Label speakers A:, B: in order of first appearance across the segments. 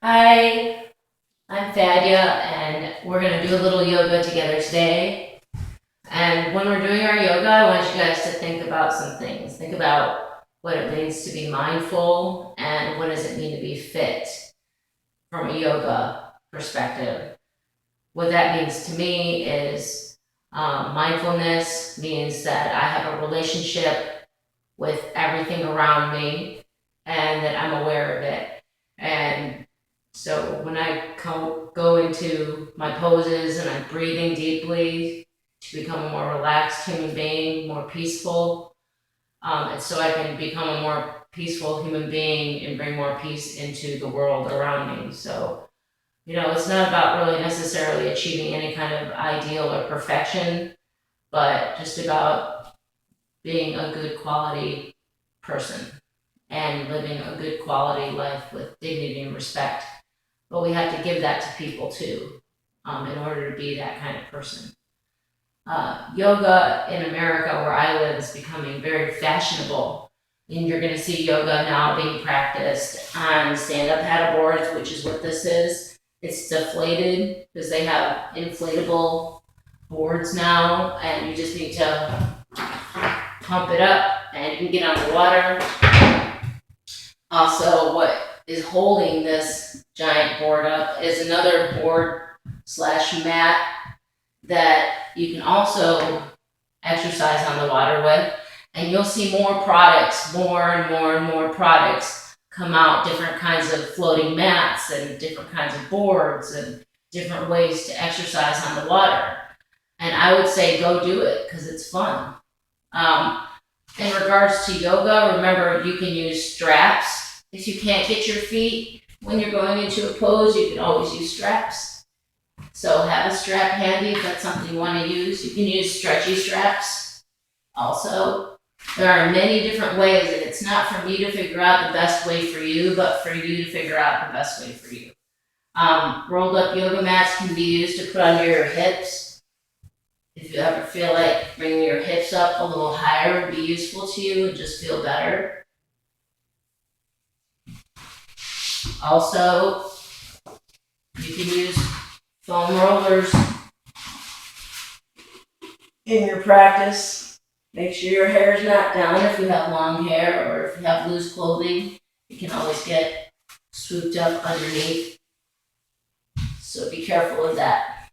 A: Hi, I'm Fadia, and we're going to do a little yoga together today. And when we're doing our yoga, I want you guys to think about some things. Think about what it means to be mindful and what does it mean to be fit from a yoga perspective. What that means to me is mindfulness means that I have a relationship with everything around me and that I'm aware of it. And so when I go into my poses and I'm breathing deeply to become a more relaxed human being, more peaceful, and so I can become a more peaceful human being and bring more peace into the world around me. So, it's not about really necessarily achieving any kind of ideal or perfection, but just about being a good quality person and living a good quality life with dignity and respect. But we have to give that to people too, in order to be that kind of person. Yoga in America, where I live, is becoming very fashionable. And you're going to see yoga now being practiced on stand up paddle boards, which is what this is. It's deflated because they have inflatable boards now, and you just need to pump it up and you can get on the water. Also, what is holding this giant board up is another board slash mat that you can also exercise on the water with. And you'll see more products, more and more and more products come out, different kinds of floating mats and different kinds of boards and different ways to exercise on the water. And I would say go do it because it's fun. Um, in regards to yoga, remember you can use straps. If you can't get your feet when you're going into a pose, you can always use straps. So have a strap handy if that's something you want to use. You can use stretchy straps also. There are many different ways, and it's not for me to figure out the best way for you, but for you to figure out the best way for you. Rolled up yoga mats can be used to put under your hips. If you ever feel like bringing your hips up a little higher would be useful to you and just feel better. Also, you can use foam rollers in your practice. Make sure your hair is not down if you have long hair or if you have loose clothing. You can always get swooped up underneath. So be careful of that.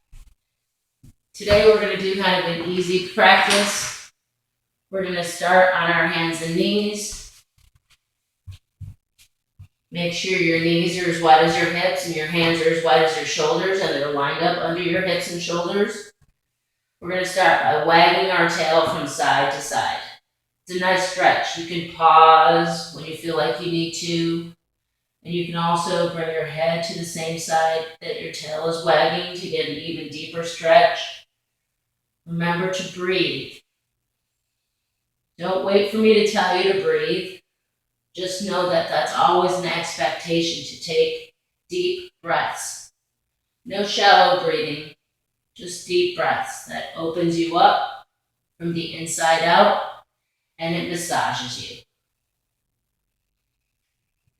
A: Today we're going to do kind of an easy practice. We're going to start on our hands and knees. Make sure your knees are as wide as your hips and your hands are as wide as your shoulders and they're lined up under your hips and shoulders. We're going to start by wagging our tail from side to side. It's a nice stretch. You can pause when you feel like you need to. And you can also bring your head to the same side that your tail is wagging to get an even deeper stretch. Remember to breathe. Don't wait for me to tell you to breathe. Just know that that's always an expectation to take deep breaths. No shallow breathing, just deep breaths that opens you up from the inside out and it massages you.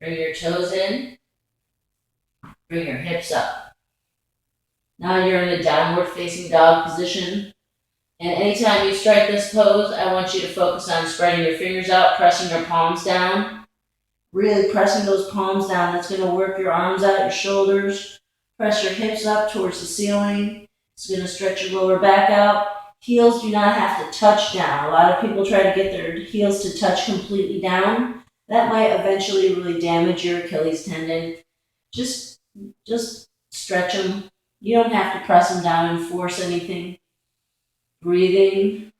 A: Bring your toes in, bring your hips up. Now you're in a downward facing dog position. And anytime you strike this pose, I want you to focus on spreading your fingers out, pressing your palms down. Really pressing those palms down. That's going to work your arms out, your shoulders. Press your hips up towards the ceiling. It's going to stretch your lower back out. Heels do not have to touch down. A lot of people try to get their heels to touch completely down. That might eventually really damage your Achilles tendon. Just stretch them. You don't have to press them down and force anything. Breathing.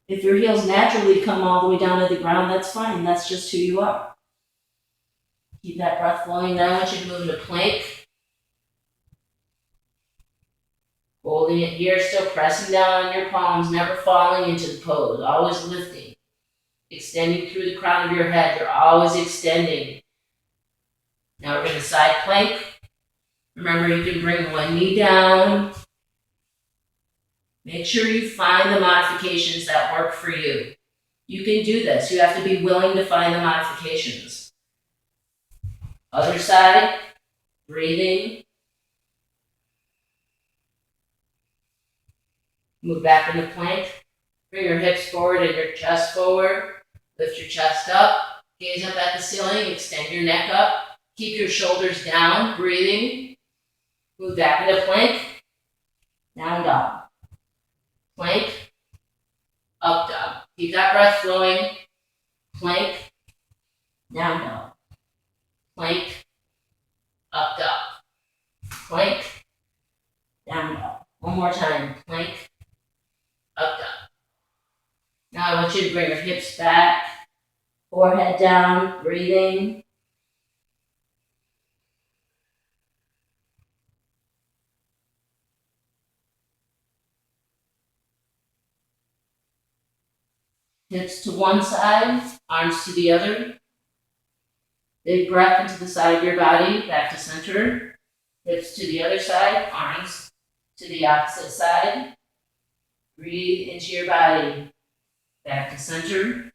A: If your heels naturally come all the way down to the ground, that's fine. That's just who you are. Keep that breath flowing. Now I want you to move into plank. Holding it here, still pressing down on your palms, never falling into the pose, always lifting. Extending through the crown of your head. You're always extending. Now we're going to side plank. Remember, you can bring one knee down. Make sure you find the modifications that work for you. You can do this. You have to be willing to find the modifications. Other side. breathing. Move back into plank. Bring your hips forward and your chest forward. Lift your chest up. Gaze up at the ceiling. Extend your neck up. Keep your shoulders down. Breathing. Move back into plank. Down dog. Plank. Up dog. Keep that breath flowing. Plank. Down dog. Plank. Up dog. Plank. Down dog. One more time. Plank. Up dog. Now I want you to bring your hips back. Forehead down. Breathing. Hips to one side, arms to the other. Big breath into the side of your body, back to center. Hips to the other side, arms to the opposite side. Breathe into your body, back to center.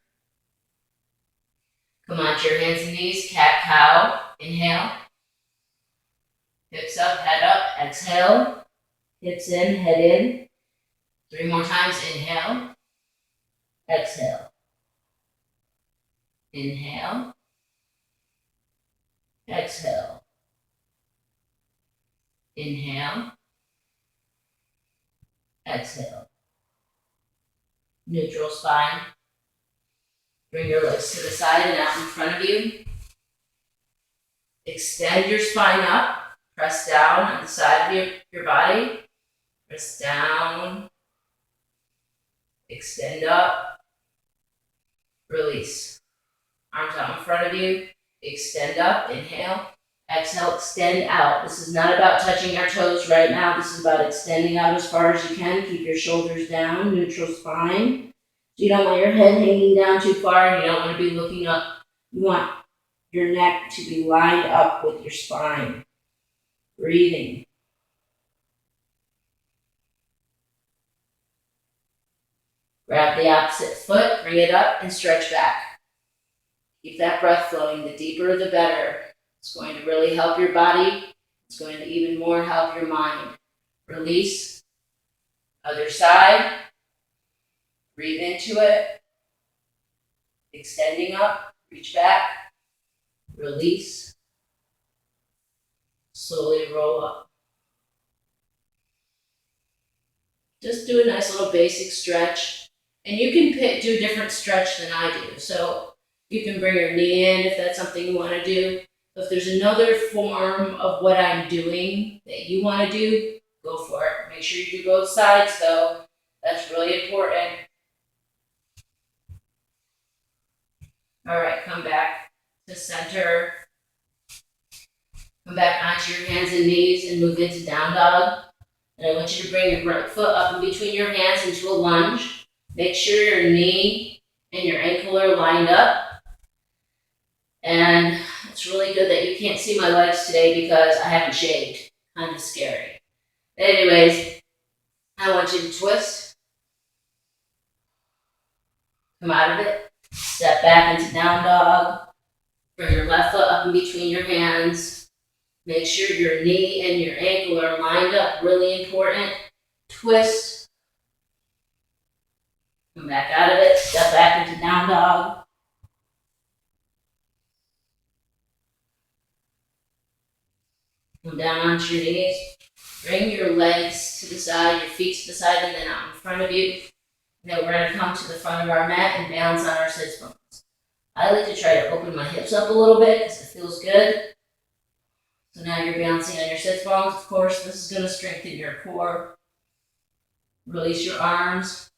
A: Come onto your hands and knees, cat cow. Inhale. Hips up, head up, exhale. Hips in, head in. 3 more times, inhale. Exhale. Inhale. Exhale. Inhale. Exhale. Neutral spine. Bring your legs to the side and out in front of you. Extend your spine up. Press down on the side of your body. Press down. Extend up. Release. Arms out in front of you. Extend up. Inhale. Exhale. Extend out. This is not about touching our toes right now. This is about extending out as far as you can. Keep your shoulders down. Neutral spine. So you don't want your head hanging down too far, and you don't want to be looking up. You want your neck to be lined up with your spine. Breathing. Grab the opposite foot, bring it up, and stretch back. Keep that breath flowing. The deeper, the better. It's going to really help your body. It's going to even more help your mind. Release. Other side. Breathe into it. Extending up. Reach back. Release. Slowly roll up. Just do a nice little basic stretch. And you can do a different stretch than I do. So you can bring your knee in if that's something you want to do. If there's another form of what I'm doing that you want to do, go for it. Make sure you do both sides though. That's really important. All right, come back to center. Come back onto your hands and knees and move into down dog. And I want you to bring your right foot up in between your hands into a lunge. Make sure your knee and your ankle are lined up. And it's really good that you can't see my legs today because I haven't shaved. Kind of scary. Anyways, I want you to twist. Come out of it. Step back into down dog. Bring your left foot up in between your hands. Make sure your knee and your ankle are lined up. Really important. Twist. Come back out of it. Step back into down dog. Come down onto your knees. Bring your legs to the side, your feet to the side, and then out in front of you. Now we're going to come to the front of our mat and balance on our sits bones. I like to try to open my hips up a little bit because it feels good. So now you're balancing on your sits bones. Of course, this is going to strengthen your core. Release your arms.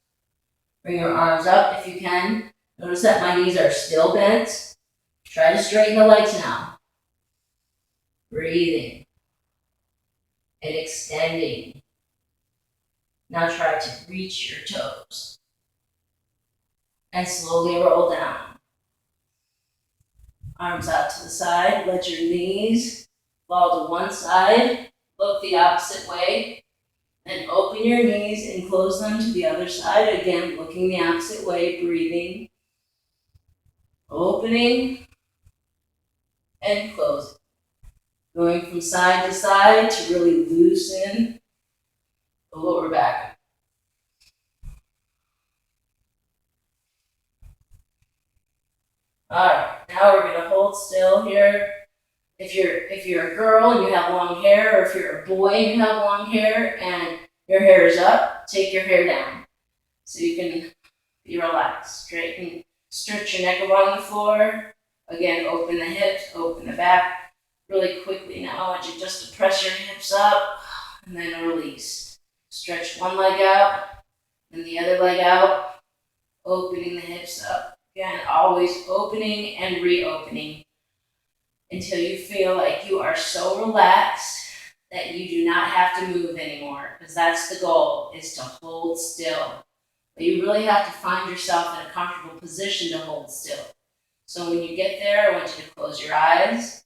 A: Bring your arms up if you can. Notice that my knees are still bent. Try to straighten the legs now. Breathing. And extending. Now try to reach your toes. And slowly roll down. Arms out to the side. Let your knees fall to one side. Look the opposite way. And open your knees and close them to the other side. Again, looking the opposite way. Breathing. Opening. And closing. Going from side to side to really loosen the lower back. Alright, now we're gonna hold still here. If you're a girl and you have long hair, or if you're a boy and you have long hair and your hair is up, take your hair down. So you can be relaxed. Straighten, stretch your neck along the floor. Again, open the hips, open the back. Really quickly now, I want you just to press your hips up and then release. Stretch one leg out and the other leg out, opening the hips up. Again, always opening and reopening until you feel like you are so relaxed that you do not have to move anymore, because that's the goal, is to hold still. But you really have to find yourself in a comfortable position to hold still. So when you get there, I want you to close your eyes,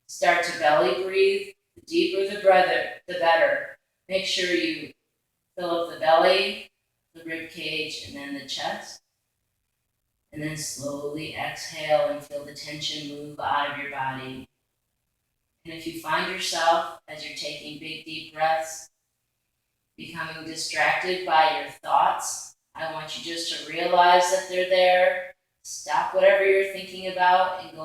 A: start to belly breathe. The deeper the breath, the better. Make sure you fill up the belly, the rib cage, and then the chest. And then slowly exhale and feel the tension move out of your body. And if you find yourself, as you're taking big, deep breaths, becoming distracted by your thoughts, I want you just to realize that they're there. Stop whatever you're thinking about and go